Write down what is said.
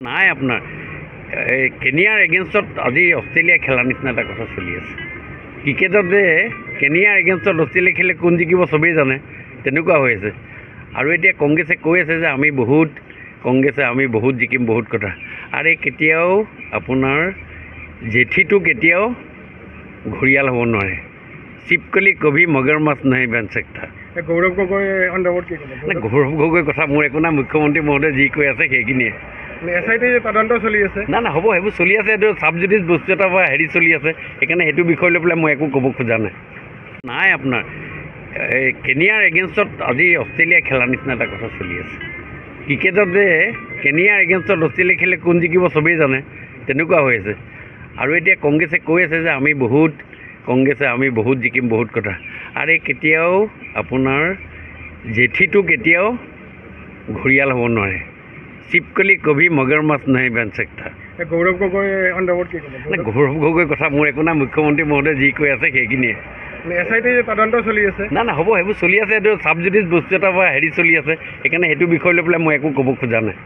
নাই আপোনাৰ কেনিয়াৰ এগেইনষ্টত আজি অষ্ট্ৰেলিয়া খেলা নিচিনা এটা কথা চলি আছে। ক্ৰিকেটত যে কেনিয়াৰ এগেইনষ্টত অষ্ট্ৰেলিয়া খেলে কোন জিকিব চবেই জানে, তেনেকুৱা হৈ আছে। আৰু এতিয়া কংগ্ৰেছে কৈ আছে যে আমি বহুত জিকিম বহুত কথা। আৰু এই কেতিয়াও আপোনাৰ জেঠীটো কেতিয়াও ঘূৰিয়াল হ'ব নোৱাৰে। চিপকলি কবি মগৰ মাছ নাই বেন চেক্টা। গৌৰৱ গগৈ কি নাই, গৌৰৱ গগৈৰ কথা মোৰ একো নাই। মুখ্যমন্ত্ৰী মহোদয়ে যি কৈ আছে সেইখিনিয়ে। SIT তদন্ত চলি আছে। না হ'ব, সেইবোৰ চলি আছে। এইটো চাব জুডিচ বস্তু এটা বা চলি আছে, সেইকাৰণে সেইটো বিষয় লৈ পেলাই মই একো ক'ব খোজা নাই। নাই আপোনাৰ কেনিয়াৰ এগেইনষ্টত আজি অষ্ট্ৰেলিয়া খেলা নিচিনা এটা কথা চলি আছে। ক্ৰিকেটত যে কেনিয়াৰ এগেইনষ্টত অষ্ট্ৰেলিয়া খেলে কোন জিকিব চবেই জানে, তেনেকুৱা হৈ আছে। আৰু এতিয়া কংগ্ৰেছে কৈ আছে যে আমি বহুত জিকিম বহুত কথা। আৰু এই কেতিয়াও আপোনাৰ জেঠীটো কেতিয়াও ঘূৰিয়াল হ'ব নোৱাৰে। চিপকলি কবি মগৰ মাছ নাই বেন চেক্টা। গৌৰৱ গগৈ কি নাই, গৌৰৱ গগৈৰ কথা মোৰ একো নাই। মুখ্যমন্ত্ৰী মহোদয়ে যি কৈ আছে সেইখিনিয়ে। SIT তদন্ত চলি আছে। না হ'ব, সেইবোৰ চলি আছে। এইটো চাব জুডিচ বস্তু এটা বা চলি আছে, সেইকাৰণে সেইটো বিষয় লৈ পেলাই মই একো ক'ব খোজা নাই।